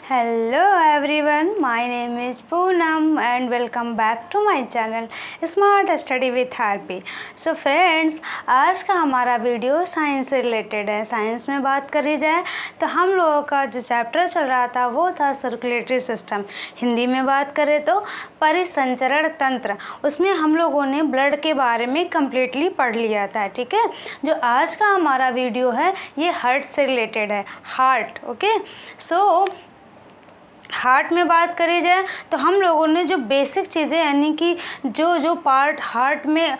Hello everyone, my name is Poonam and welcome back to my channel Smart Study with Harpy। So friends, आज का हमारा video science से related है। Science में बात करी जाए तो हम लोगों का जो चैप्टर चल रहा था वो था सर्कुलेटरी सिस्टम। हिंदी में बात करें तो परिसंचरण तंत्र। उसमें हम लोगों ने ब्लड के बारे में कम्प्लीटली पढ़ लिया था। ठीक है, जो आज का हमारा वीडियो है ये हार्ट से रिलेटेड है। Heart, okay. सो हार्ट में बात करी जाए तो हम लोगों ने जो बेसिक चीज़ें यानी कि जो पार्ट हार्ट में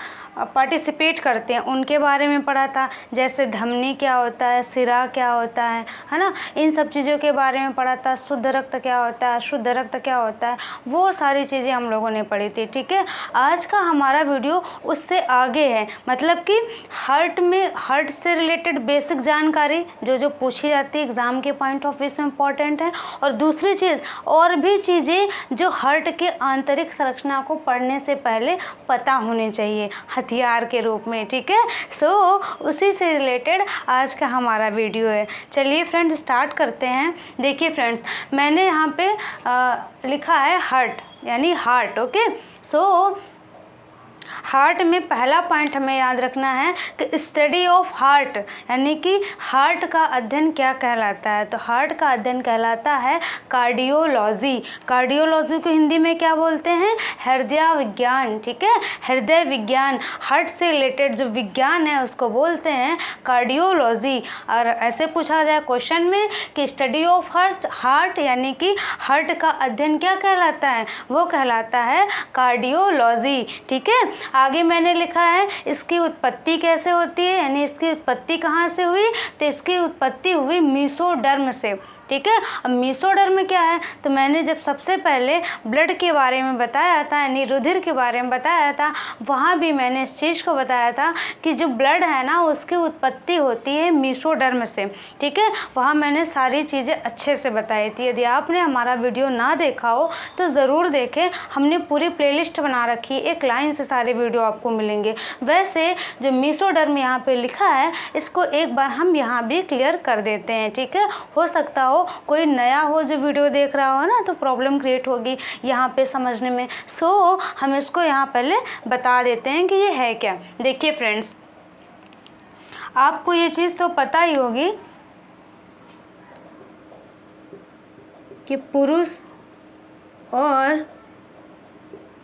पार्टिसिपेट करते हैं उनके बारे में पढ़ा था। जैसे धमनी क्या होता है, सिरा क्या होता है ना, इन सब चीज़ों के बारे में पढ़ा था। शुद्ध रक्त क्या होता है, शुद्ध रक्त क्या होता है, वो सारी चीज़ें हम लोगों ने पढ़ी थी। ठीक है, आज का हमारा वीडियो उससे आगे है, मतलब कि हार्ट से रिलेटेड बेसिक जानकारी जो पूछी जाती है एग्ज़ाम के पॉइंट ऑफ व्यू से इम्पॉर्टेंट है। और दूसरी चीज़ और भी चीज़ें जो हार्ट के आंतरिक संरचना को पढ़ने से पहले पता होनी चाहिए हथियार के रूप में। ठीक है, सो उसी से रिलेटेड आज का हमारा वीडियो है। चलिए फ्रेंड्स स्टार्ट करते हैं। देखिए फ्रेंड्स, मैंने यहाँ पे लिखा है हार्ट यानी हार्ट। ओके, सो हार्ट में पहला पॉइंट हमें याद रखना है कि स्टडी ऑफ हार्ट यानी कि हार्ट का अध्ययन क्या कहलाता है। तो हार्ट का अध्ययन कहलाता है कार्डियोलॉजी। कार्डियोलॉजी को हिंदी में क्या बोलते हैं? हृदय विज्ञान। ठीक है, हृदय विज्ञान, हार्ट से रिलेटेड जो विज्ञान है उसको बोलते हैं कार्डियोलॉजी। और ऐसे पूछा जाए क्वेश्चन में कि स्टडी ऑफ हार्ट यानी कि हार्ट का अध्ययन क्या कहलाता है, वो कहलाता है कार्डियोलॉजी। ठीक है, आगे मैंने लिखा है इसकी उत्पत्ति कैसे होती है, यानी इसकी उत्पत्ति कहाँ से हुई। तो इसकी उत्पत्ति हुई मेसोडर्म से। ठीक है, अब मेसोडर्म क्या है, तो मैंने जब सबसे पहले ब्लड के बारे में बताया था यानी रुधिर के बारे में बताया था, वहाँ भी मैंने इस चीज़ को बताया था कि जो ब्लड है ना उसकी उत्पत्ति होती है मेसोडर्म से। ठीक है, वहाँ मैंने सारी चीज़ें अच्छे से बताई थी। यदि आपने हमारा वीडियो ना देखा हो तो ज़रूर देखें, हमने पूरी प्लेलिस्ट बना रखी है, एक लाइन से सारे वीडियो आपको मिलेंगे। वैसे जो मेसोडर्म यहाँ पे लिखा है इसको एक बार हम यहाँ भी क्लियर कर देते हैं। ठीक है, हो सकता हो कोई नया हो जो वीडियो देख रहा हो ना तो प्रॉब्लम क्रिएट होगी यहाँ पे समझने में। सो हम इसको यहाँ पहले बता देते हैं कि ये है क्या। देखिए फ्रेंड्स, आपको ये चीज़ तो पता ही होगी कि पुरुष और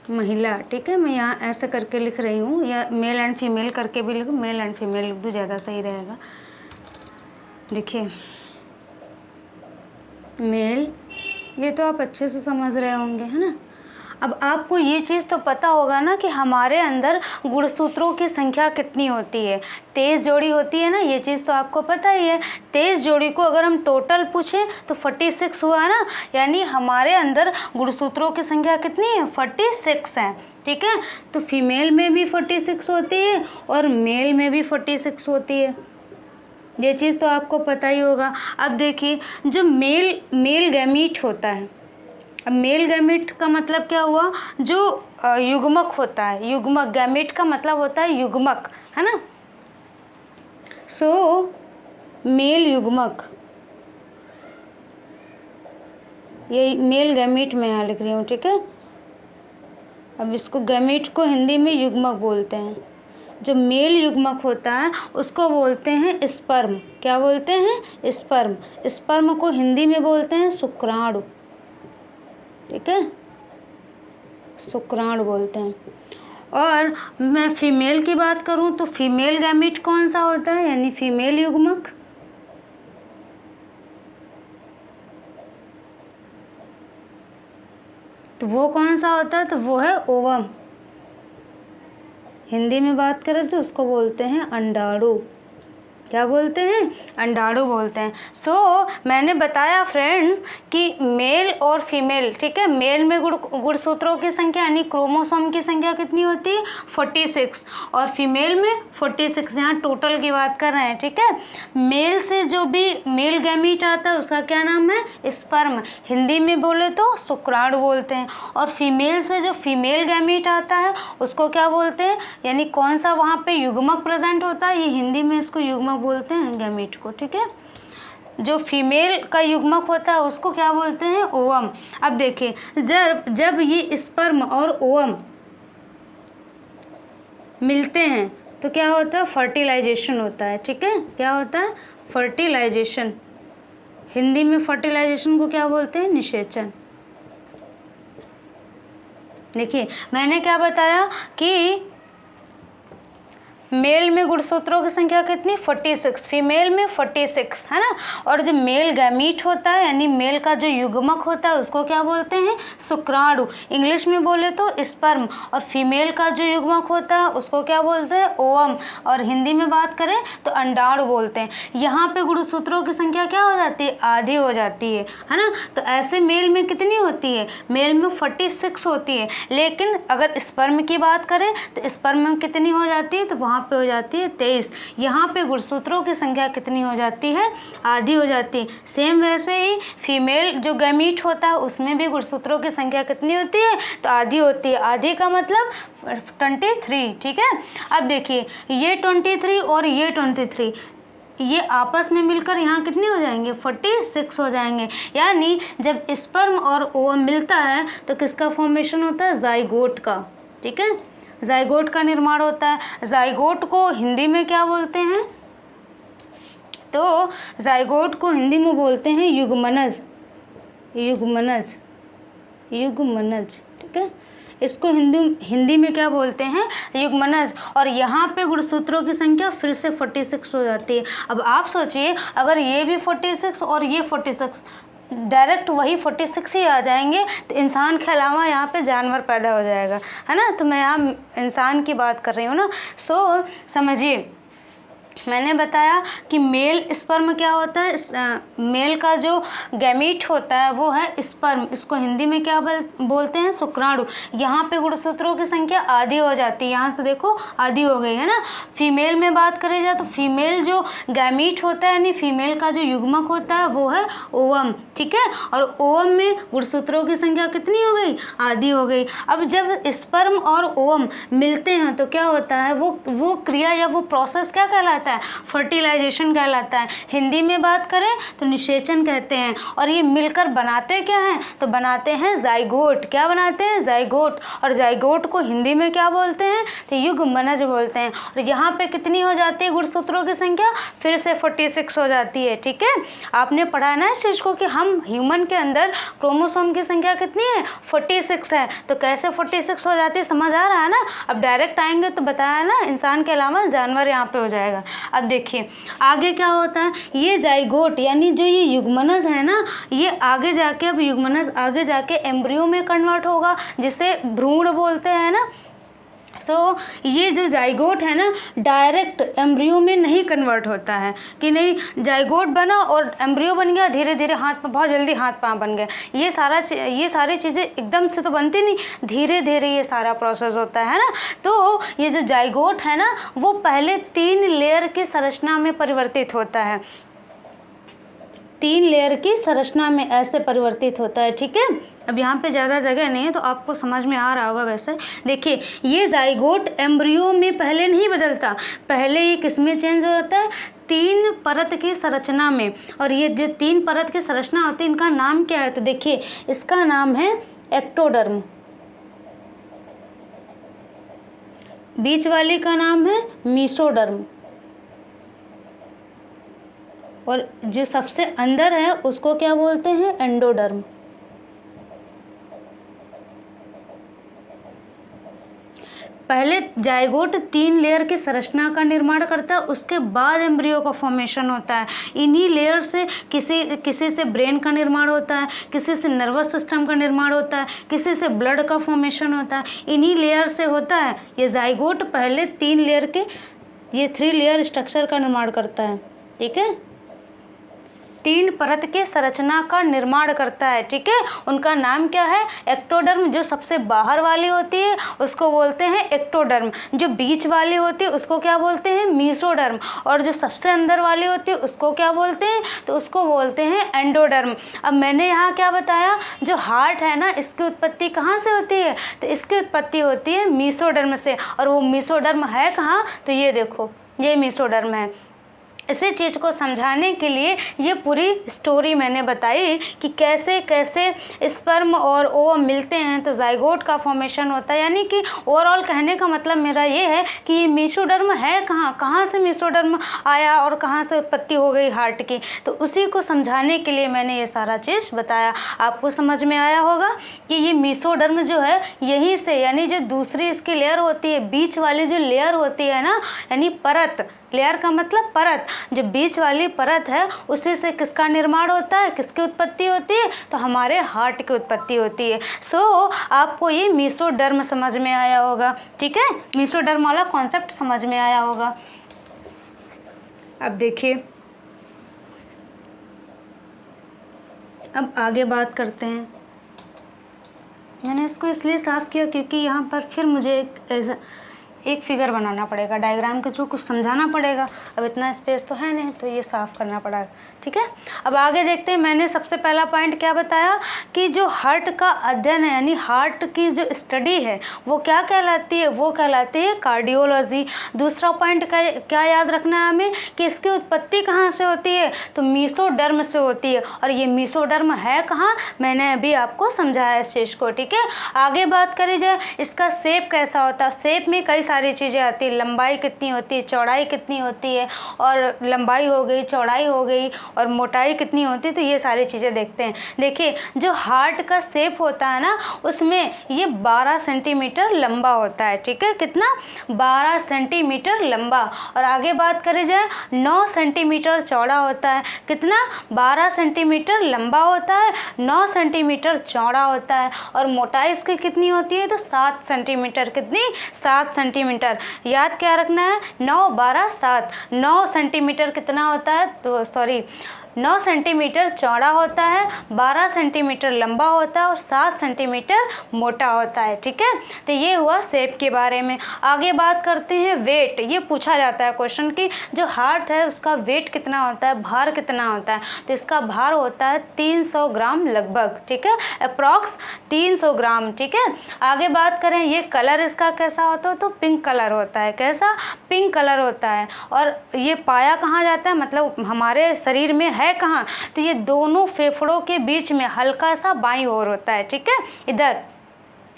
महिला, ठीक है, मैं यहाँ ऐसे करके लिख रही हूँ या मेल एंड फीमेल करके भी लिखूँ, मेल एंड फीमेल लिख दूँ ज़्यादा सही रहेगा। देखिए मेल, ये तो आप अच्छे से समझ रहे होंगे, है ना। अब आपको ये चीज़ तो पता होगा ना कि हमारे अंदर गुणसूत्रों की संख्या कितनी होती है। 23 जोड़ी होती है ना, ये चीज़ तो आपको पता ही है। 23 जोड़ी को अगर हम टोटल पूछें तो 46 हुआ ना, यानी हमारे अंदर गुणसूत्रों की संख्या कितनी है? 46 है। ठीक है, तो फीमेल में भी 46 होती है और मेल में भी 46 होती है, ये चीज़ तो आपको पता ही होगा। अब देखिए जो मेल गैमीट होता है, अब मेल गैमीट का मतलब क्या हुआ? जो युग्मक होता है, युग्मक, गैमीट का मतलब होता है युग्मक, है ना। सो मेल युग्मक, ये मेल गैमीट में यहाँ लिख रही हूँ। ठीक है, अब इसको गैमीट को हिंदी में युग्मक बोलते हैं। जो मेल युग्मक होता है उसको बोलते हैं स्पर्म। क्या बोलते हैं? स्पर्म। स्पर्म को हिंदी में बोलते हैं शुक्राणु। ठीक है, शुक्राणु बोलते हैं। और मैं फीमेल की बात करूं तो फीमेल गैमीट कौन सा होता है, यानी फीमेल युग्मक। तो वो कौन सा होता है? तो वो है ओवम। हिंदी में बात करें तो उसको बोलते हैं अंडाणु। क्या बोलते हैं? अंडाणु बोलते हैं। सो मैंने बताया फ्रेंड कि मेल और फीमेल, ठीक है, मेल में गुणसूत्रों की संख्या यानी क्रोमोसोम की संख्या कितनी होती है? 46, और फीमेल में 46। यहाँ टोटल की बात कर रहे हैं। ठीक है, मेल से जो भी मेल गैमीट आता है उसका क्या नाम है? स्पर्म। हिंदी में बोले तो शुक्राणु बोलते हैं। और फीमेल से जो फीमेल गैमीट आता है उसको क्या बोलते हैं, यानी कौन सा वहाँ पे युग्मक प्रेजेंट होता है, ये हिंदी में इसको युग्मक बोलते हैं, गैमीट को। ठीक है, जो फीमेल का युग्मक होता है उसको क्या बोलते हैं? ओवम। अब देखिए, जब ये स्पर्म और ओवम मिलते हैं तो क्या होता है? फर्टिलाइजेशन होता है। ठीक है, क्या होता है? फर्टिलाइजेशन। हिंदी में फर्टिलाइजेशन को क्या बोलते हैं? निषेचन। देखिए, मैंने क्या बताया कि मेल में गुणसूत्रों की संख्या कितनी? 46, फीमेल में 46, है ना। और जो मेल गैमीट होता है यानी मेल का जो युग्मक होता है उसको क्या बोलते हैं? शुक्राणु। इंग्लिश में बोले तो स्पर्म। और फीमेल का जो युग्मक होता है उसको क्या बोलते हैं? ओवम। और हिंदी में बात करें तो अंडाणु बोलते हैं। यहाँ पे गुणसूत्रों की संख्या क्या हो जाती है? आधी हो जाती है ना। तो ऐसे मेल में कितनी होती है? मेल में 46 होती है। लेकिन अगर स्पर्म की बात करें तो स्पर्म में कितनी हो जाती है? तो वहाँ पे हो जाती है 23। यहाँ पे गुणसूत्रों की संख्या कितनी हो जाती है? आधी हो जाती है। सेम वैसे ही फीमेल जो गैमीट होता है उसमें भी गुणसूत्रों की संख्या कितनी होती है? तो आधी होती है। आधी का मतलब 23। ठीक है, अब देखिए, ये 23 और ये 23 ये आपस में मिलकर यहाँ कितने हो जाएंगे? 46 हो जाएंगे। यानी जब स्पर्म और ओवम मिलता है तो किसका फॉर्मेशन होता है? जाइगोट का। ठीक है, जाइगोट का निर्माण होता है। जाइगोट को हिंदी में क्या बोलते हैं? तो जाइगोट को हिंदी में बोलते हैं युग्मनज। युग्मनज, युग्मनज। ठीक है, इसको हिंदी में क्या बोलते हैं? युग्मनज। और यहाँ पे गुणसूत्रों की संख्या फिर से 46 हो जाती है। अब आप सोचिए, अगर ये भी 46 और ये 46, डायरेक्ट वही 46 ही आ जाएंगे तो इंसान के अलावा यहाँ पे जानवर पैदा हो जाएगा, है ना। तो मैं यहाँ इंसान की बात कर रही हूँ ना। सो समझिए, मैंने बताया कि मेल स्पर्म क्या होता है? मेल का जो गैमीट होता है वो है स्पर्म। इसको हिंदी में क्या बोलते हैं? शुक्राणु। यहाँ पे गुणसूत्रों की संख्या आधी हो जाती है। यहाँ से देखो आधी हो गई, है ना। फीमेल में बात करें जाए तो फीमेल जो गैमीट होता है यानी फीमेल का जो युग्मक होता है वो है ओवम। ठीक है, और ओवम में गुणसूत्रों की संख्या कितनी हो गई? आधी हो गई। अब जब स्पर्म और ओवम मिलते हैं तो क्या होता है? वो क्रिया या वो प्रोसेस क्या कहलाता है? फर्टिलाइजेशन कहलाता है। हिंदी में बात करें तो निषेचन कहते हैं। और ये मिलकर बनाते क्या हैं? तो बनाते हैं जाइगोट। क्या बनाते हैं? जाइगोट। और जाइगोट को हिंदी में क्या बोलते हैं? तो युग्मनज बोलते हैं। और यहाँ पे कितनी हो जाती है गुणसूत्रों की संख्या? फिर से 46 हो जाती है। ठीक है, आपने पढ़ा है ना इस चीज़ को कि हम ह्यूमन के अंदर क्रोमोसोम की संख्या कितनी है? 46 है। तो कैसे 46 हो जाती है? समझ आ रहा है ना। अब डायरेक्ट आएंगे तो बताया ना, इंसान के अलावा जानवर यहाँ पे हो जाएगा। अब देखिए आगे क्या होता है? ये जाइगोट यानी जो ये युग्मनज है ना, ये आगे जाके, अब युग्मनज आगे जाके एम्ब्रियो में कन्वर्ट होगा जिसे भ्रूण बोलते हैं ना। ये जो जाइगोट है ना, डायरेक्ट एम्ब्रियो में नहीं कन्वर्ट होता है कि नहीं जाइगोट बना और एम्ब्रियो बन गया, धीरे धीरे बहुत जल्दी हाथ पाँव बन गए। ये सारी चीज़ें एकदम से तो बनती नहीं, धीरे धीरे ये सारा प्रोसेस होता है ना। तो ये जो जाइगोट है ना वो पहले 3 लेयर की संरचना में परिवर्तित होता है। 3 लेयर की संरचना में ऐसे परिवर्तित होता है। ठीक है, अब यहाँ पे ज़्यादा जगह नहीं है तो आपको समझ में आ रहा होगा। वैसे देखिए, ये जाइगोट एम्ब्रियो में पहले नहीं बदलता, पहले ये किस में चेंज हो जाता है? 3 परत की संरचना में। और ये जो 3 परत की संरचना होती है इनका नाम क्या है? तो देखिए, इसका नाम है एक्टोडर्म। बीच वाली का नाम है मीसोडर्म। और जो सबसे अंदर है उसको क्या बोलते हैं? एंडोडर्म। पहले जाइगोट 3 लेयर की संरचना का निर्माण करता है, उसके बाद एम्ब्रियो का फॉर्मेशन होता है। इन्हीं लेयर से किसी से ब्रेन का निर्माण होता है, किसी से नर्वस सिस्टम का निर्माण होता है, किसी से ब्लड का फॉर्मेशन होता है। इन्हीं लेयर से होता है। ये जाइगोट पहले 3 लेयर के, ये 3 लेयर स्ट्रक्चर का निर्माण करता है। ठीक है, 3 परत की संरचना का निर्माण करता है। ठीक है, उनका नाम क्या है? एक्टोडर्म। जो सबसे बाहर वाली होती है उसको बोलते हैं एक्टोडर्म, जो बीच वाली होती है उसको क्या बोलते हैं? मीसोडर्म। और जो सबसे अंदर वाली होती है उसको क्या बोलते हैं? तो उसको बोलते हैं एंडोडर्म। अब मैंने यहाँ क्या बताया? जो हार्ट है ना, इसकी उत्पत्ति कहाँ से होती है? तो इसकी उत्पत्ति होती है मीसोडर्म से। और वो मीसोडर्म है कहाँ? तो ये देखो, ये मीसोडर्म है। इसी चीज़ को समझाने के लिए ये पूरी स्टोरी मैंने बताई कि कैसे कैसे स्पर्म और ओवम मिलते हैं तो जाइगोट का फॉर्मेशन होता है। यानी कि ओवरऑल कहने का मतलब मेरा ये है कि ये मेसोडर्म है कहाँ से मेसोडर्म आया और कहाँ से उत्पत्ति हो गई हार्ट की, तो उसी को समझाने के लिए मैंने ये सारा चीज़ बताया। आपको समझ में आया होगा कि ये मेसोडर्म जो है यहीं से, यानी जो दूसरी इसकी लेयर होती है, बीच वाली जो लेयर होती है ना, यानी परत, लेयर का मतलब परत, जो बीच वाली परत है उसी से किसका निर्माण होता है, किसकी उत्पत्ति होती है, तो हमारे हार्ट की उत्पत्ति होती है। सो आपको ये मेसोडर्म समझ में आया होगा, ठीक है, मेसोडर्म वाला कॉन्सेप्ट समझ में आया होगा। अब देखिए, अब आगे बात करते हैं। मैंने इसको इसलिए साफ़ किया क्योंकि यहाँ पर फिर मुझे एक फिगर बनाना पड़ेगा, डायग्राम के थ्रू कुछ समझाना पड़ेगा। अब इतना स्पेस तो है नहीं, तो ये साफ़ करना पड़ा, ठीक है। अब आगे देखते हैं। मैंने सबसे पहला पॉइंट क्या बताया कि जो हार्ट का अध्ययन है, यानी हार्ट की जो स्टडी है वो क्या कहलाती है, वो कहलाती है कार्डियोलॉजी। दूसरा पॉइंट क्या याद रखना है हमें कि इसकी उत्पत्ति कहाँ से होती है, तो मेसोडर्म से होती है। और ये मेसोडर्म है कहाँ, मैंने अभी आपको समझाया इस चीज़ को, ठीक है। आगे बात करी जाए इसका शेप कैसा होता है। शेप में कई सारी चीज़ें आती है, लंबाई कितनी होती है, चौड़ाई कितनी होती है, और लंबाई हो गई, चौड़ाई हो गई, और मोटाई कितनी होती है, तो ये सारी चीज़ें देखते हैं। देखिए, जो हार्ट का शेप होता है ना, उसमें ये 12 सेंटीमीटर लंबा होता है, ठीक है। कितना, 12 सेंटीमीटर लंबा। और आगे बात करी जाए 9 सेंटीमीटर चौड़ा होता है। कितना, 12 सेंटीमीटर लंबा होता है, 9 सेंटीमीटर चौड़ा होता है। और मोटाई इसकी कितनी होती है, तो 7 सेंटीमीटर। कितनी, 7 सेंटीमीटर। याद क्या रखना है, 9 12 7। 9 सेंटीमीटर कितना होता है, तो सॉरी 9 सेंटीमीटर चौड़ा होता है, 12 सेंटीमीटर लंबा होता है और 7 सेंटीमीटर मोटा होता है, ठीक है। तो ये हुआ शेप के बारे में। आगे बात करते हैं वेट। ये पूछा जाता है क्वेश्चन कि जो हार्ट है उसका वेट कितना होता है, भार कितना होता है, तो इसका भार होता है 300 ग्राम लगभग, ठीक है, अप्रॉक्स 300 ग्राम, ठीक है। आगे बात करें ये कलर इसका कैसा होता है, तो पिंक कलर होता है। कैसा, पिंक कलर होता है। और ये पाया कहाँ जाता है, मतलब हमारे शरीर में है कहाँ, तो ये दोनों फेफड़ों के बीच में हल्का सा बाईं ओर होता है, ठीक है। इधर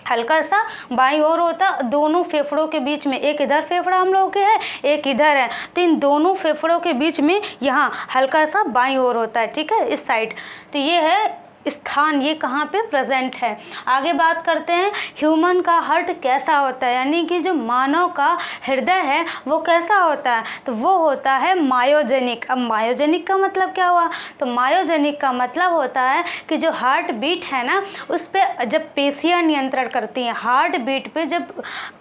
हल्का सा बाईं ओर होता है, दोनों फेफड़ों के बीच में। एक इधर फेफड़ा हम लोगों के है, एक इधर है, तो इन दोनों फेफड़ों के बीच में यहाँ हल्का सा बाईं ओर होता है, ठीक है, इस साइड। तो ये है स्थान, ये कहाँ पे प्रेजेंट है। आगे बात करते हैं ह्यूमन का हार्ट कैसा होता है, यानी कि जो मानव का हृदय है वो कैसा होता है, तो वो होता है मायोजेनिक। अब मायोजेनिक का मतलब क्या हुआ, तो मायोजेनिक का मतलब होता है कि जो हार्ट बीट है ना, उस पर जब पेशियाँ नियंत्रण करती हैं, हार्ट बीट पे जब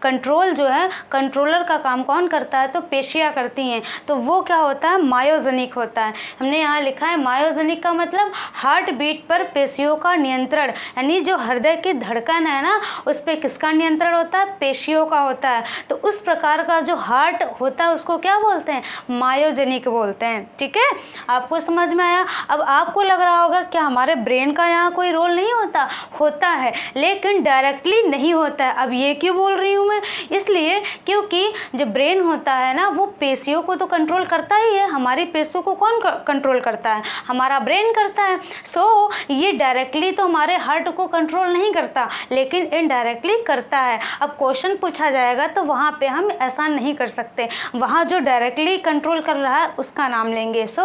कंट्रोल जो है, कंट्रोलर का काम कौन करता है, तो पेशियाँ करती हैं, तो वो क्या होता है, मायोजेनिक होता है। हमने यहाँ लिखा है मायोजेनिक का मतलब हार्ट बीट पर पेशियों का नियंत्रण, यानी जो हृदय की धड़कन है ना, उस पर किसका नियंत्रण होता है, पेशियों का होता है। तो उस प्रकार का जो हार्ट होता है उसको क्या बोलते हैं, मायोजेनिक बोलते हैं, ठीक है। आपको समझ में आया। अब आपको लग रहा होगा क्या हमारे ब्रेन का यहाँ कोई रोल नहीं होता, होता है, लेकिन डायरेक्टली नहीं होता है। अब ये क्यों बोल रही हूँ मैं, इसलिए क्योंकि जो ब्रेन होता है ना, वो पेशियों को तो कंट्रोल करता ही है। हमारी पेशियों को कौन कंट्रोल करता है, हमारा ब्रेन करता है। सो ये डायरेक्टली तो हमारे हार्ट को कंट्रोल नहीं करता, लेकिन इनडायरेक्टली करता है। अब क्वेश्चन पूछा जाएगा तो वहाँ पे हम ऐसा नहीं कर सकते, वहाँ जो डायरेक्टली कंट्रोल कर रहा है उसका नाम लेंगे। सो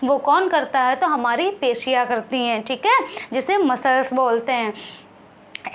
वो कौन करता है, तो हमारी पेशियाँ करती हैं, ठीक है, जिसे मसल्स बोलते हैं,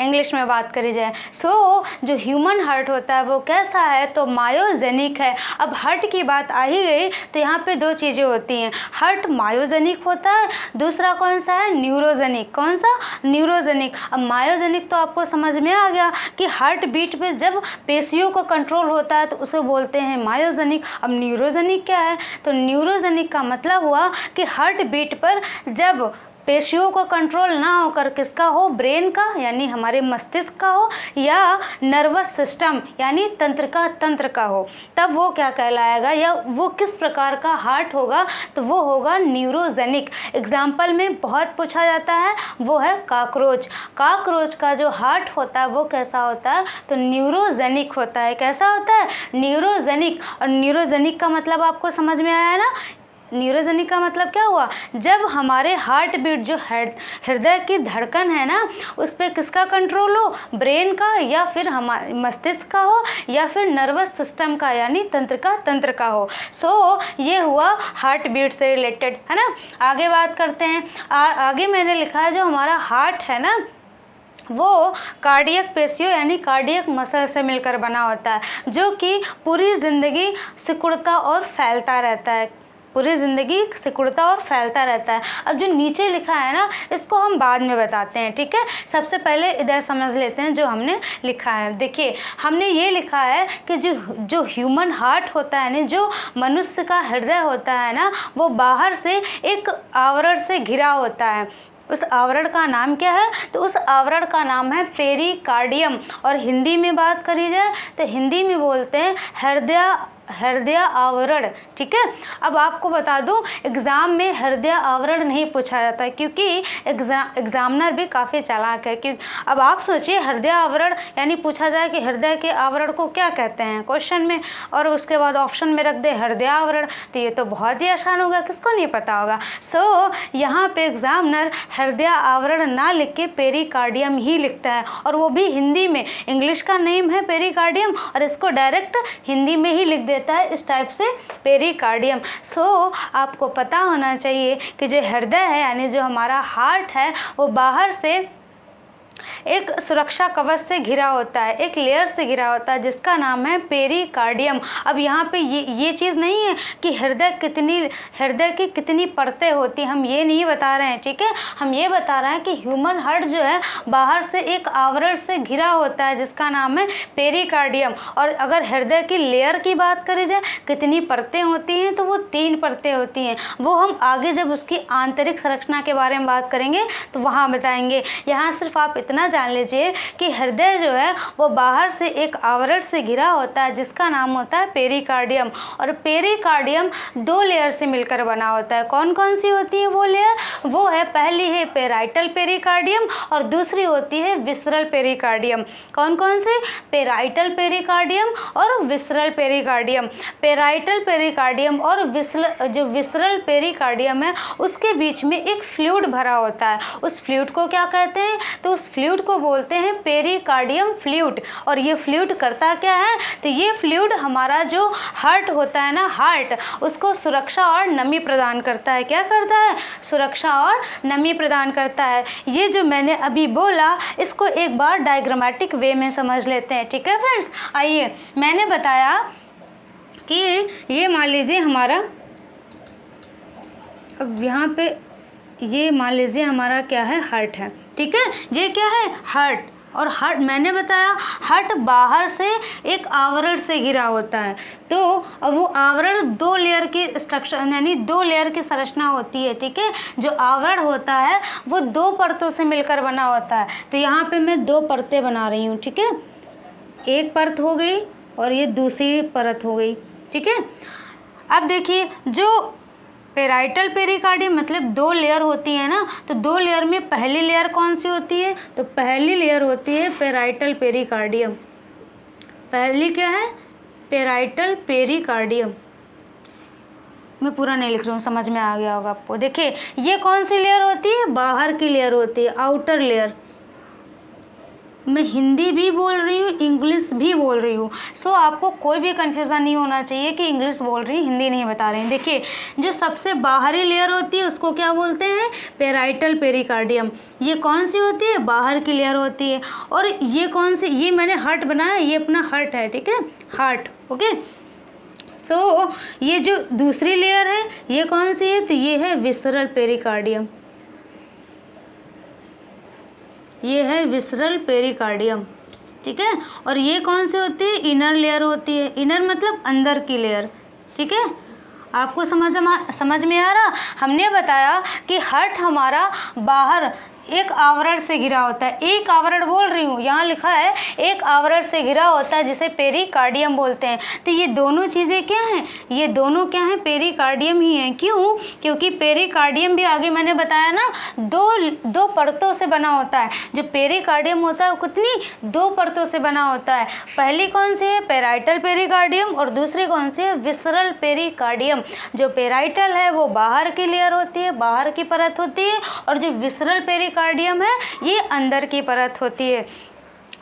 इंग्लिश में बात करी जाए। सो जो ह्यूमन हार्ट होता है वो कैसा है, तो मायोजेनिक है। अब हार्ट की बात आ ही गई तो यहाँ पे दो चीज़ें होती हैं, हार्ट मायोजेनिक होता है, दूसरा कौन सा है, न्यूरोजेनिक। कौन सा, न्यूरोजेनिक। अब मायोजेनिक तो आपको समझ में आ गया कि हार्ट बीट पे जब पेशियों को कंट्रोल होता है तो उसे बोलते हैं मायोजेनिक। अब न्यूरोजेनिक क्या है, तो न्यूरोजेनिक का मतलब हुआ कि हार्ट बीट पर जब पेशियों को कंट्रोल ना होकर किसका हो, ब्रेन का यानी हमारे मस्तिष्क का हो, या नर्वस सिस्टम यानी तंत्र का हो, तब वो क्या कहलाएगा, या वो किस प्रकार का हार्ट होगा, तो वो होगा न्यूरोजेनिक। एग्जाम्पल में बहुत पूछा जाता है, वो है काकरोच। काकरोच का जो हार्ट होता है वो कैसा होता है, तो न्यूरोजेनिक होता है। कैसा होता है, न्यूरोजेनिक। और न्यूरोजेनिक का मतलब आपको समझ में आया ना, न्यूरोजेनिक का मतलब क्या हुआ, जब हमारे हार्ट बीट जो हृदय की धड़कन है ना, उस पर किसका कंट्रोल हो, ब्रेन का या फिर हमारे मस्तिष्क का हो या फिर नर्वस सिस्टम का यानी तंत्र का हो। सो ये हुआ हार्ट बीट से रिलेटेड, है ना। आगे बात करते हैं। आगे मैंने लिखा है जो हमारा हार्ट है ना, वो कार्डियक पेशियों यानी कार्डियक मसल से मिलकर बना होता है, जो कि पूरी ज़िंदगी सिकुड़ता और फैलता रहता है, पूरी ज़िंदगी सिकुड़ता और फैलता रहता है। अब जो नीचे लिखा है ना, इसको हम बाद में बताते हैं, ठीक है। सबसे पहले इधर समझ लेते हैं जो हमने लिखा है। देखिए, हमने ये लिखा है कि जो ह्यूमन हार्ट होता है ना, जो मनुष्य का हृदय होता है ना, वो बाहर से एक आवरण से घिरा होता है। उस आवरण का नाम क्या है, तो उस आवरण का नाम है पेरिकार्डियम। और हिंदी में बात करी जाए तो हिंदी में बोलते हैं हृदय आवरण, ठीक है। अब आपको बता दूं, एग्ज़ाम में हृदय आवरण नहीं पूछा जाता, क्योंकि एग्जामिनर भी काफ़ी चालाक है। क्योंकि अब आप सोचिए, हृदय आवरण यानी पूछा जाए कि हृदय के आवरण को क्या कहते हैं क्वेश्चन में, और उसके बाद ऑप्शन में रख दे हृदय आवरण, तो ये तो बहुत ही आसान होगा, किसको नहीं पता होगा। सो यहाँ पे एग्जामिनर हृदय आवरण ना लिख के पेरिकार्डियम ही लिखता है, और वो भी हिंदी में। इंग्लिश का नेम है पेरिकार्डियम और इसको डायरेक्ट हिंदी में ही लिख देता है इस टाइप से, पेरिकार्डियम। सो आपको पता होना चाहिए कि जो हृदय है यानी जो हमारा हार्ट है, वो बाहर से एक सुरक्षा कवच से घिरा होता है, एक लेयर से घिरा होता है, जिसका नाम है पेरिकार्डियम। अब यहाँ पे ये चीज़ नहीं है कि हृदय की कितनी परतें होती हैं, हम ये नहीं बता रहे हैं, ठीक है। हम ये बता रहे हैं कि ह्यूमन हार्ट जो है बाहर से एक आवरण से घिरा होता है, जिसका नाम है पेरिकार्डियम। और अगर हृदय की लेयर की बात करी जाए कितनी परतें होती हैं, तो वो 3 परतें होती हैं। वो हम आगे जब उसकी आंतरिक संरचना के बारे में बात करेंगे तो वहाँ बताएंगे। यहाँ सिर्फ आप इतना जान लीजिए कि हृदय जो है वो बाहर से एक आवरण से घिरा होता है, जिसका नाम होता है पेरिकार्डियम। और पेरिकार्डियम 2 लेयर से मिलकर बना होता है। कौन कौन सी होती है वो लेयर, वो है, पहली है पेराइटल पेरिकार्डियम और दूसरी होती है विसरल पेरिकार्डियम। कौन कौन से, पेराइटल पेरिकार्डियम और विसरल पेरिकार्डियम। पेराइटल पेरिकार्डियम और जो विसरल पेरिकार्डियम है, उसके बीच में एक फ्लूइड भरा होता है। उस फ्लूइड को क्या कहते हैं, तो उस फ्लूइड को बोलते हैं पेरिकार्डियम फ्लूइड। और ये फ्लूइड करता क्या है, तो ये फ्लूइड हमारा जो हार्ट होता है ना, हार्ट, उसको सुरक्षा और नमी प्रदान करता है। क्या करता है, सुरक्षा और नमी प्रदान करता है। ये जो मैंने अभी बोला, इसको एक बार डायग्रामेटिक वे में समझ लेते हैं, ठीक है फ्रेंड्स। आइए, मैंने बताया कि ये मान लीजिए हमारा, अब यहाँ पे ये मान लीजिए हमारा क्या है, हार्ट है, ठीक है। ये क्या है, हार्ट। और हार्ट मैंने बताया, हार्ट बाहर से एक आवरण से घिरा होता है। तो अब वो आवरण 2 लेयर की स्ट्रक्चर यानी 2 लेयर की संरचना होती है, ठीक है। जो आवरण होता है वो 2 परतों से मिलकर बना होता है। तो यहाँ पे मैं 2 परतें बना रही हूँ, ठीक है। एक परत हो गई और ये दूसरी परत हो गई, ठीक है। अब देखिए, जो पेराइटल पेरिकार्डियम मतलब 2 लेयर होती है ना, तो 2 लेयर में पहली लेयर कौन सी होती है, तो पहली लेयर होती है पेराइटल पेरिकार्डियम। पहली क्या है, पेराइटल पेरिकार्डियम। मैं पूरा नहीं लिख रही हूँ, समझ में आ गया होगा आपको। देखिए, ये कौन सी लेयर होती है, बाहर की लेयर होती है, आउटर लेयर। मैं हिंदी भी बोल रही हूँ, इंग्लिश भी बोल रही हूँ। सो आपको कोई भी कन्फ्यूज़न नहीं होना चाहिए कि इंग्लिश बोल रही हिंदी नहीं बता रही हैं। देखिए, जो सबसे बाहरी लेयर होती है उसको क्या बोलते हैं, पेराइटल पेरिकार्डियम। ये कौन सी होती है, बाहर की लेयर होती है। और ये कौन सी, ये मैंने हार्ट बनाया, ये अपना हार्ट है, ठीक है, हार्ट, ओके। सो ये जो दूसरी लेयर है ये कौन सी है, तो ये है विसरल पेरिकार्डियम। ये है विसरल पेरिकार्डियम, ठीक है। और ये कौन सी होती है, इनर लेयर होती है। इनर मतलब अंदर की लेयर, ठीक है। आपको समझ में आ रहा। हमने बताया कि हार्ट हमारा बाहर एक आवरण से घिरा होता है। एक आवरण बोल रही हूँ, यहाँ लिखा है एक आवरण से घिरा होता है जिसे पेरिकार्डियम बोलते हैं। तो ये दोनों चीज़ें क्या हैं? ये दोनों क्या हैं? पेरिकार्डियम ही हैं। क्यों? क्योंकि पेरिकार्डियम भी आगे मैंने बताया ना दो परतों से बना होता है। जो पेरिकार्डियम होता है वो कितनी? 2 परतों से बना होता है। पहली कौन सी है? पेराइटल पेरिकार्डियम, और दूसरी कौन सी है? Visceral pericardium. जो पेराइटल है वो बाहर की लेयर होती है, बाहर की परत होती है, और जो विसरल पेरिकार्डियम है ये अंदर की परत होती है।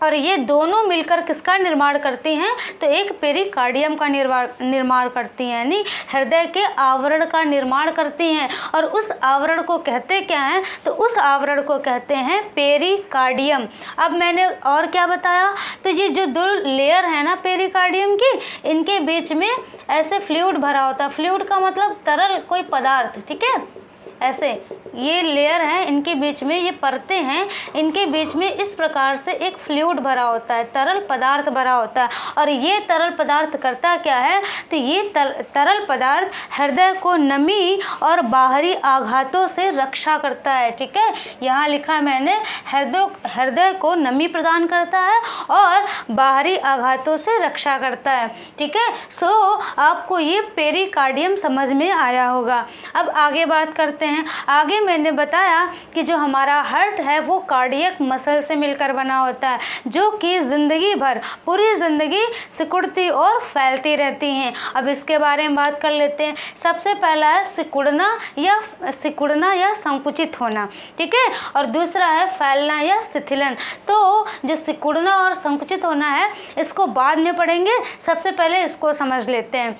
और ये दोनों मिलकर किसका निर्माण करती हैं? तो एक पेरिकार्डियम का निर्माण करती हैं, यानी हृदय के आवरण का निर्माण करती हैं। और उस आवरण को कहते क्या हैं? तो उस आवरण को कहते हैं पेरिकार्डियम। अब मैंने और क्या बताया? तो ये जो 2 लेयर है ना पेरिकार्डियम की, इनके बीच में ऐसे फ्लूइड भरा होता है। फ्लूइड का मतलब तरल कोई पदार्थ, ठीक है? ऐसे ये लेयर है, इनके बीच में ये परतें हैं, इनके बीच में इस प्रकार से एक फ्लूइड भरा होता है, तरल पदार्थ भरा होता है। और ये तरल पदार्थ करता क्या है? तो ये तरल पदार्थ हृदय को नमी और बाहरी आघातों से रक्षा करता है, ठीक है? यहाँ लिखा है मैंने, हृदय को नमी प्रदान करता है और बाहरी आघातों से रक्षा करता है, ठीक है? सो आपको ये पेरिकार्डियम समझ में आया होगा। अब आगे बात करते हैं। आगे मैंने बताया कि जो हमारा हार्ट है वो कार्डियक मसल से मिलकर बना होता है, जो कि ज़िंदगी भर, पूरी ज़िंदगी सिकुड़ती और फैलती रहती हैं। अब इसके बारे में बात कर लेते हैं। सबसे पहला है सिकुड़ना या संकुचित होना, ठीक है? और दूसरा है फैलना या शिथिलन। तो जो सिकुड़ना और संकुचित होना है इसको बाद में पढ़ेंगे, सबसे पहले इसको समझ लेते हैं।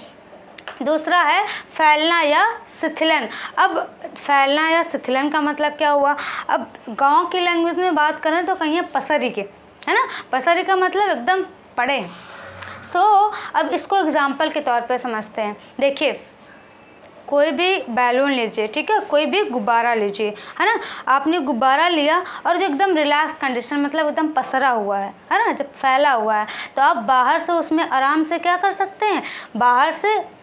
दूसरा है फैलना या शिथिलन। अब फैलना या शिथिलन का मतलब क्या हुआ? अब गांव की लैंग्वेज में बात करें तो कहीं पसरी के, है ना? पसरी का मतलब एकदम पड़े। अब इसको एग्जाम्पल के तौर पे समझते हैं। देखिए, कोई भी बैलून लीजिए, ठीक है? कोई भी गुब्बारा लीजिए, है ना? आपने गुब्बारा लिया और जो एकदम रिलैक्स कंडीशन, मतलब एकदम पसरा हुआ है ना, जब फैला हुआ है, तो आप बाहर से उसमें आराम से क्या कर सकते हैं? बाहर से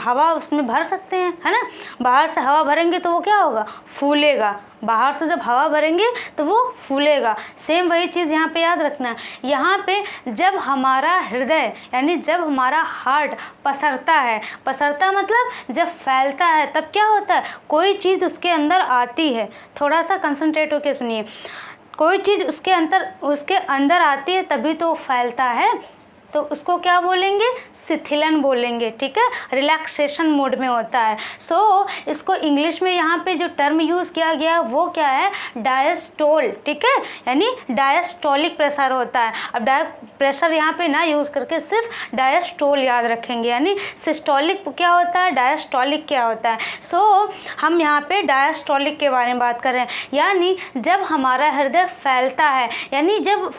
हवा उसमें भर सकते हैं, है ना? बाहर से हवा भरेंगे तो वो क्या होगा? फूलेगा। बाहर से जब हवा भरेंगे तो वो फूलेगा। सेम वही चीज़ यहाँ पे याद रखना है। यहाँ पे जब हमारा हृदय, यानी जब हमारा हार्ट पसरता है, पसरता मतलब जब फैलता है, तब क्या होता है? कोई चीज़ उसके अंदर आती है। थोड़ा सा कंसंट्रेट होकर सुनिए। कोई चीज़ उसके अंदर आती है तभी तो फैलता है, तो उसको क्या बोलेंगे? शिथिलन बोलेंगे, ठीक है? रिलैक्सेशन मोड में होता है। इसको इंग्लिश में यहाँ पे जो टर्म यूज़ किया गया वो क्या है? डायस्टोल, ठीक है? यानी डायस्टोलिक प्रेशर होता है। अब प्रेशर यहाँ पे ना यूज़ करके सिर्फ डायस्टोल याद रखेंगे, यानी सिस्टोलिक क्या होता है, डायस्टोलिक क्या होता है। हम यहाँ पे डायस्टोलिक के बारे में बात कर रहे हैं, यानी जब हमारा हृदय फैलता है, यानी जब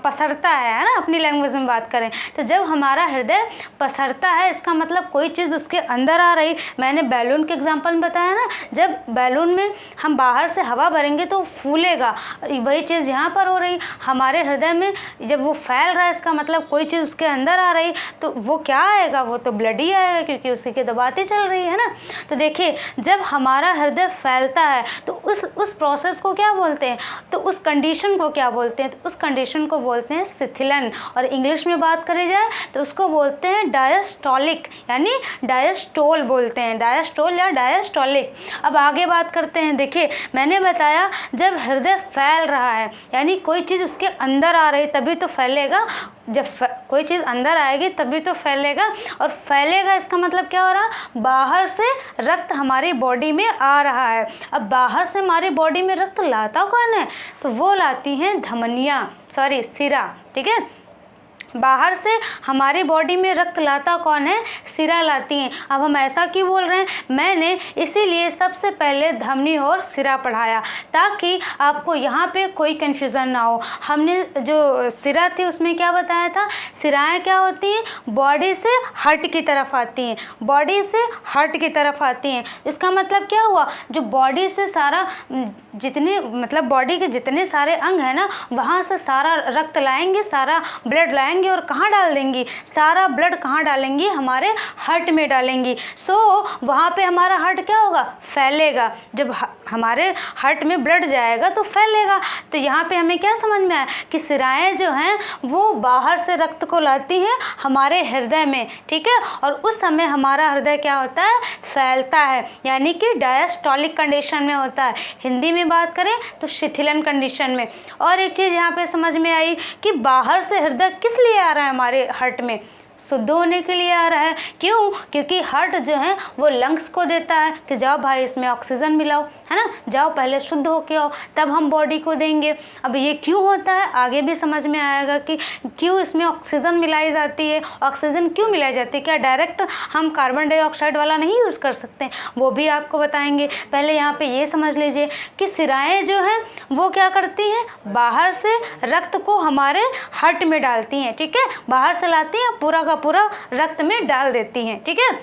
पसरता है ना, अपनी लैंग्वेज में बात करें तो जब हमारा हृदय पसरता है, इसका मतलब कोई चीज़ उसके अंदर आ रही। मैंने बैलून के एग्जांपल में बताया ना, जब बैलून में हम बाहर से हवा भरेंगे तो फूलेगा। वही चीज़ यहाँ पर हो रही, हमारे हृदय में जब वो फैल रहा है, इसका मतलब कोई चीज़ उसके अंदर आ रही, तो वो क्या आएगा? वो तो ब्लड ही आएगा, क्योंकि उसी की दबाती चल रही है ना। तो देखिए, जब हमारा हृदय फैलता है तो उस प्रोसेस को क्या बोलते हैं? तो उस कंडीशन को क्या बोलते हैं? तो उस कंडीशन को बोलते हैं शिथिलन। और इंग्लिश में बात करी जाए तो उसको बोलते हैं डायस्टोलिक, यानी डायस्टोल बोलते हैं, डायस्टोल या डायस्टोलिक। अब आगे बात करते हैं। देखिए, मैंने बताया जब हृदय फैल रहा है, यानी कोई चीज़ उसके अंदर आ रही तभी तो फैलेगा। जब कोई चीज़ अंदर आएगी तभी तो फैलेगा, और फैलेगा इसका मतलब क्या हो रहा? बाहर से रक्त हमारी बॉडी में आ रहा है। अब बाहर से हमारी बॉडी में रक्त लाता कौन है? तो वो लाती हैं धमनियाँ, सिरा, ठीक है? बाहर से हमारी बॉडी में रक्त लाता कौन है? सिरा लाती हैं। अब हम ऐसा क्यों बोल रहे हैं? मैंने इसीलिए सबसे पहले धमनी और सिरा पढ़ाया, ताकि आपको यहाँ पे कोई कन्फ्यूज़न ना हो। हमने जो सिरा थी उसमें क्या बताया था? सिराएं क्या होती हैं? बॉडी से हार्ट की तरफ आती हैं, बॉडी से हार्ट की तरफ आती हैं। इसका मतलब क्या हुआ? जो बॉडी से सारा बॉडी के जितने सारे अंग हैं ना, वहाँ से सारा रक्त लाएंगे, सारा ब्लड लाएंगे, और कहाँ डाल देंगी? सारा ब्लड कहाँ डालेंगी? हमारे हार्ट में डालेंगी। वहाँ पे हमारा हार्ट क्या होगा? फैलेगा। जब हमारे हार्ट में ब्लड जाएगा तो फैलेगा। तो यहाँ पे हमें क्या समझ में आया कि सिराएं जो हैं वो बाहर से रक्त को लाती हैं हमारे हृदय में, ठीक है, और उस समय हमारा हृदय क्या होता है, फैलता है, यानी कि डायस्टोलिक कंडीशन में होता है। हिंदी में बात करें तो शिथिलन कंडीशन में। और एक चीज़ यहाँ पे समझ में आई कि बाहर से हृदय किस लिए आ रहा है हमारे हार्ट में, शुद्ध होने के लिए आ रहा है। क्यों? क्योंकि हार्ट जो है वो लंग्स को देता है कि जाओ भाई इसमें ऑक्सीजन मिलाओ, है ना, जाओ पहले शुद्ध होके आओ, तब हम बॉडी को देंगे। अब ये क्यों होता है आगे भी समझ में आएगा कि क्यों इसमें ऑक्सीजन मिलाई जाती है। ऑक्सीजन क्यों मिलाई जाती है, क्या डायरेक्ट हम कार्बन डाइऑक्साइड वाला नहीं यूज़ कर सकते, वो भी आपको बताएंगे। पहले यहाँ पे ये समझ लीजिए कि सिराएँ जो हैं वो क्या करती हैं, बाहर से रक्त को हमारे हार्ट में डालती हैं, ठीक है, बाहर से लाती हैं, पूरा का पूरा रक्त में डाल देती हैं, ठीक है।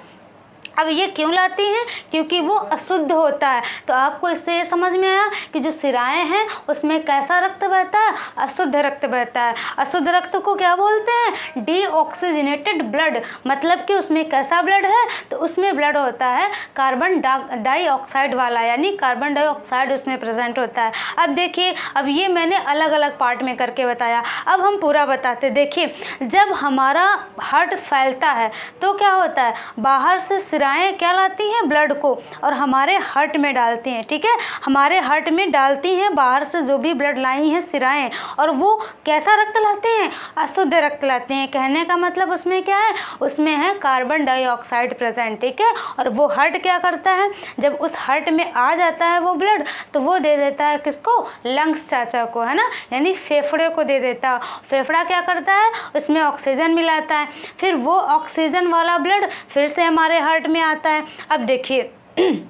अब ये क्यों लाती हैं, क्योंकि वो अशुद्ध होता है। तो आपको इससे ये समझ में आया कि जो सिराएं हैं उसमें कैसा रक्त बहता है, अशुद्ध रक्त बहता है। अशुद्ध रक्त को क्या बोलते हैं, डीऑक्सीजनेटेड ब्लड, मतलब कि उसमें कैसा ब्लड है, तो उसमें ब्लड होता है कार्बन डाइऑक्साइड वाला, यानी कार्बन डाइऑक्साइड उसमें प्रेजेंट होता है। अब देखिए, अब ये मैंने अलग अलग पार्ट में करके बताया, अब हम पूरा बताते। देखिए, जब हमारा हार्ट फैलता है तो क्या होता है, बाहर से सिराएं क्या लाती हैं, ब्लड को, और हमारे हार्ट में डालती हैं, ठीक है, हमारे हार्ट में डालती हैं बाहर से जो भी ब्लड लाई हैं सिराएं, और वो कैसा रक्त लाते हैं, अशुद्ध रक्त लाते हैं। कहने का मतलब उसमें क्या है, उसमें है कार्बन डाइऑक्साइड प्रेजेंट, ठीक है। और वो हार्ट क्या करता है, जब उस हार्ट में आ जाता है वो ब्लड, तो वो दे देता है किसको, लंग्स चाचा को, है ना, यानी फेफड़े को दे देता है। फेफड़ा क्या करता है, उसमें ऑक्सीजन मिलाता है, फिर वो ऑक्सीजन वाला ब्लड फिर से हमारे हार्ट में आता है। अब देखिए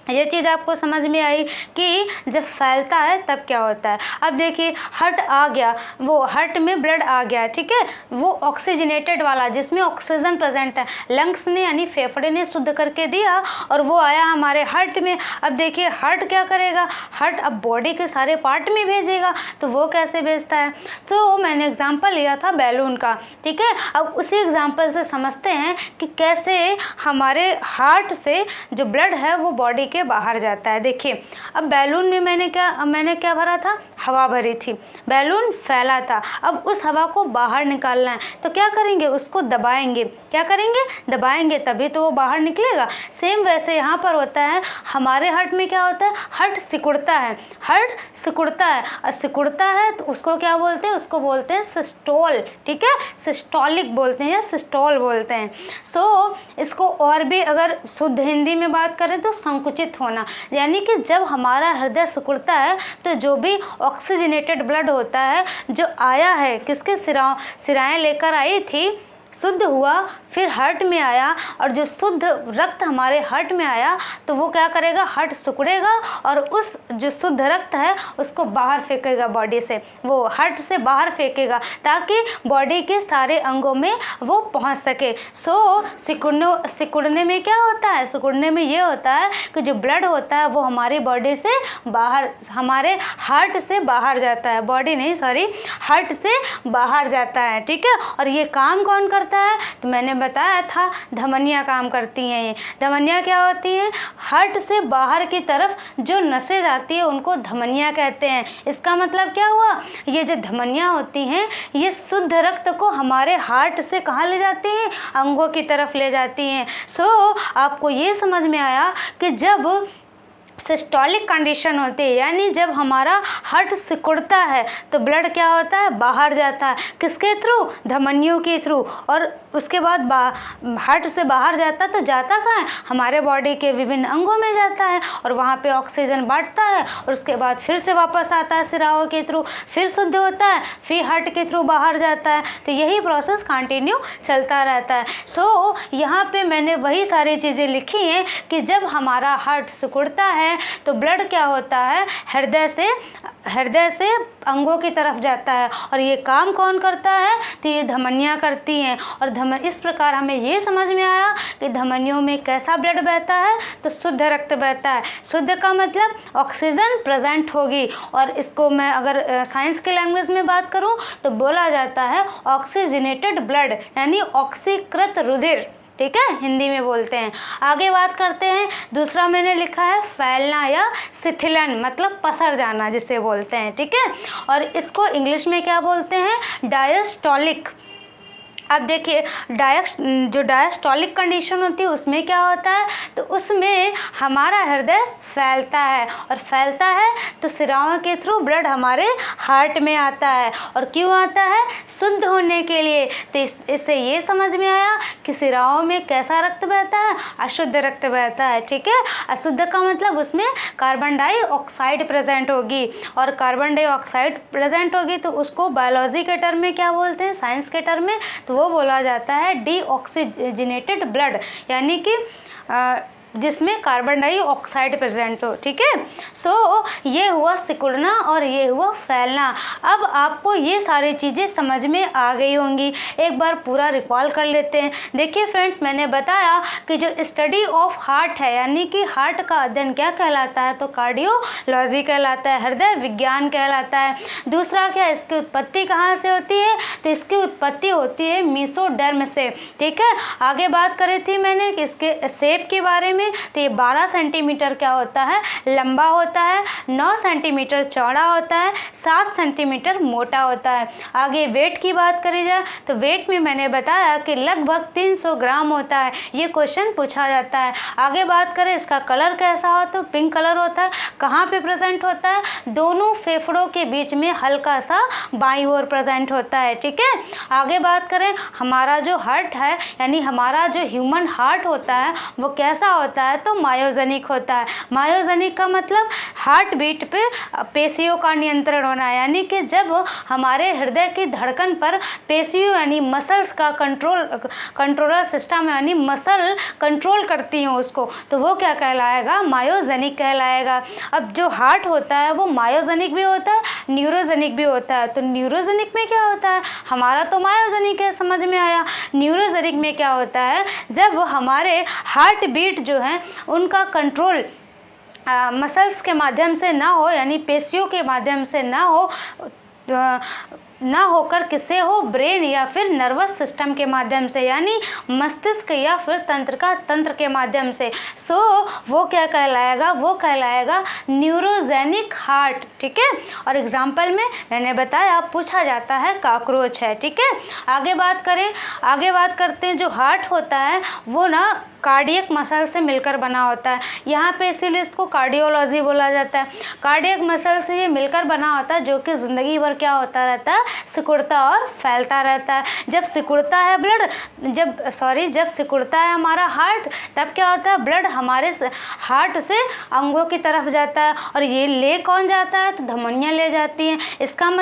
ये चीज़ आपको समझ में आई कि जब फैलता है तब क्या होता है। अब देखिए, हार्ट आ गया, वो हार्ट में ब्लड आ गया, ठीक है, वो ऑक्सीजनेटेड वाला जिसमें ऑक्सीजन प्रेजेंट है, लंग्स ने यानी फेफड़े ने शुद्ध करके दिया और वो आया हमारे हार्ट में। अब देखिए, हार्ट क्या करेगा, हार्ट अब बॉडी के सारे पार्ट में भेजेगा। तो वो कैसे भेजता है, तो मैंने एग्जाम्पल लिया था बैलून का, ठीक है। अब उसी एग्जाम्पल से समझते हैं कि कैसे हमारे हार्ट से जो ब्लड है वो बॉडी के बाहर जाता है। देखिए, अब बैलून में मैंने क्या भरा था, हवा भरी थी, बैलून फैला था, अब उस हवा को बाहर निकालना है, तो क्या करेंगे, उसको दबाएंगे, क्या करेंगे, दबाएंगे, तभी तो वो बाहर निकलेगा। सेम वैसे यहाँ पर होता है, हमारे हार्ट में क्या होता है, हार्ट सिकुड़ता है, हार्ट सिकुड़ता है, और सिकुड़ता है तो उसको क्या बोलते हैं, उसको बोलते हैं सिस्टोल, ठीक है, सिस्टोलिक बोलते हैं या सिस्टोल बोलते हैं। सो इसको और भी अगर शुद्ध हिंदी में बात करें तो संकुचित होना, यानी कि जब हमारा हृदय सिकुड़ता है तो जो भी ऑक्सीजनेटेड ब्लड होता है जो आया है, किसके सिराएं लेकर आई थी, शुद्ध हुआ, फिर हार्ट में आया, और जो शुद्ध रक्त हमारे हार्ट में आया तो वो क्या करेगा, हार्ट सिकुड़ेगा और उस जो शुद्ध रक्त है उसको बाहर फेंकेगा बॉडी से, वो हार्ट से बाहर फेंकेगा ताकि बॉडी के सारे अंगों में वो पहुंच सके। सो सिकुड़ने में क्या होता है, सिकुड़ने में ये होता है कि जो ब्लड होता है वो हमारी बॉडी से बाहर, हमारे हार्ट से बाहर जाता है, बॉडी नहीं सॉरी, हार्ट से बाहर जाता है, ठीक है। और ये काम कौन करता है, तो मैंने बताया था धमनियाँ काम करती हैं। ये धमनियाँ क्या होती हैं, हार्ट से बाहर की तरफ जो नसें जाती है उनको धमनियाँ कहते हैं। इसका मतलब क्या हुआ, ये जो धमनियाँ होती हैं ये शुद्ध रक्त को हमारे हार्ट से कहाँ ले जाती हैं, अंगों की तरफ ले जाती हैं। सो आपको ये समझ में आया कि जब सिस्टोलिक कंडीशन होती है, यानी जब हमारा हार्ट सिकुड़ता है तो ब्लड क्या होता है, बाहर जाता है, किसके थ्रू, धमनियों के थ्रू, और उसके बाद हार्ट से बाहर जाता तो जाता कहाँ है, हमारे बॉडी के विभिन्न अंगों में जाता है और वहाँ पे ऑक्सीजन बांटता है और उसके बाद फिर से वापस आता है सिराओं के थ्रू, फिर शुद्ध होता है, फिर हार्ट के थ्रू बाहर जाता है। तो यही प्रोसेस कंटिन्यू चलता रहता है। सो यहाँ पे मैंने वही सारी चीज़ें लिखी हैं कि जब हमारा हार्ट सिकुड़ता है तो ब्लड क्या होता है, हृदय से अंगों की तरफ जाता है, और ये काम कौन करता है, तो ये धमनियाँ करती हैं। और इस प्रकार हमें ये समझ में आया कि धमनियों में कैसा ब्लड बहता है, तो शुद्ध रक्त बहता है। शुद्ध का मतलब ऑक्सीजन प्रेजेंट होगी, और इसको मैं अगर साइंस के लैंग्वेज में बात करूँ तो बोला जाता है ऑक्सीजनेटेड ब्लड, यानी ऑक्सीकृत रुधिर, ठीक है, हिंदी में बोलते हैं। आगे बात करते हैं, दूसरा मैंने लिखा है फैलना या शिथिलन, मतलब पसर जाना जिसे बोलते हैं, ठीक है। और इसको इंग्लिश में क्या बोलते हैं, डायस्टोलिक। अब देखिए जो डायस्टोलिक कंडीशन होती है उसमें क्या होता है, तो उसमें हमारा हृदय फैलता है, और फैलता है तो सिराओं के थ्रू ब्लड हमारे हार्ट में आता है। और क्यों आता है, शुद्ध होने के लिए। तो इससे ये समझ में आया कि सिराओं में कैसा रक्त बहता है, अशुद्ध रक्त बहता है, ठीक है। अशुद्ध का मतलब उसमें कार्बन डाइऑक्साइड प्रेजेंट होगी, और कार्बन डाइऑक्साइड प्रेजेंट होगी तो उसको बायोलॉजी के टर्म में क्या बोलते हैं, साइंस के टर्म में, तो वो बोला जाता है डीऑक्सीजनेटेड ब्लड, यानी कि जिसमें कार्बन डाइऑक्साइड प्रेजेंट हो, ठीक है। सो ये हुआ सिकुड़ना और ये हुआ फैलना। अब आपको ये सारी चीज़ें समझ में आ गई होंगी, एक बार पूरा रिकॉल कर लेते हैं। देखिए फ्रेंड्स, मैंने बताया कि जो स्टडी ऑफ हार्ट है, यानी कि हार्ट का अध्ययन क्या कहलाता है, तो कार्डियोलॉजी कहलाता है, हृदय विज्ञान कहलाता है। दूसरा क्या, इसकी उत्पत्ति कहाँ से होती है, तो इसकी उत्पत्ति होती है मेसोडर्म से, ठीक है। आगे बात करी थी मैंने कि इसके शेप के बारे में, तो ये 12 सेंटीमीटर क्या होता है, लंबा होता है, 9 सेंटीमीटर चौड़ा होता है, 7 सेंटीमीटर मोटा होता है। आगे वेट की बात करी जाए तो वेट में मैंने बताया कि लगभग 300 ग्राम होता है, ये क्वेश्चन पूछा जाता है। आगे बात करें इसका कलर कैसा हो, तो पिंक कलर होता है। कहाँ पे प्रेजेंट होता है, दोनों फेफड़ों के बीच में हल्का सा बाईं ओर प्रेजेंट होता है, ठीक है। आगे बात करें हमारा जो हार्ट है, यानी हमारा जो ह्यूमन हार्ट होता है वो कैसा होता है, तो मायोजेनिक होता है। मायोजेनिक का मतलब हार्ट बीट पे पेशियों का नियंत्रण होना है, यानी कि जब हमारे हृदय की धड़कन पर पेशियों यानी मसल्स का कंट्रोलर सिस्टम यानी मसल कंट्रोल करती हैं उसको, तो वो क्या कहलाएगा, मायोजेनिक कहलाएगा। अब जो हार्ट होता है वो मायोजेनिक भी होता है, न्यूरोजेनिक भी होता है। तो न्यूरोजेनिक में क्या होता है, हमारा तो मायोजेनिक है, समझ में आया। न्यूरोजेनिक में क्या होता है, जब हमारे हार्ट बीट जो है उनका कंट्रोल मसल्स के माध्यम से ना हो, यानी पेशियों के माध्यम से ना होकर किससे हो, ब्रेन या फिर नर्वस सिस्टम के माध्यम से, यानी मस्तिष्क या फिर तंत्र के माध्यम से। सो वो क्या कहलाएगा, वो कहलाएगा न्यूरोजेनिक हार्ट, ठीक है। और एग्जाम्पल में मैंने बताया पूछा जाता है कॉकरोच है, ठीक है। आगे बात करते हैं, जो हार्ट होता है वो ना कार्डियक मसल से मिलकर बना होता है, यहाँ पे इसीलिए इसको कार्डियोलॉजी बोला जाता है। कार्डियक मसल से ये मिलकर बना होता है, जो कि ज़िंदगी भर क्या होता रहता है, सिकुड़ता और फैलता रहता है। जब सिकुड़ता है जब सिकुड़ता है हमारा हार्ट, तब क्या होता है, ब्लड हमारे हार्ट से अंगों की तरफ जाता है, और ये ले कौन जाता है, तो धमनियाँ ले जाती हैं। इसका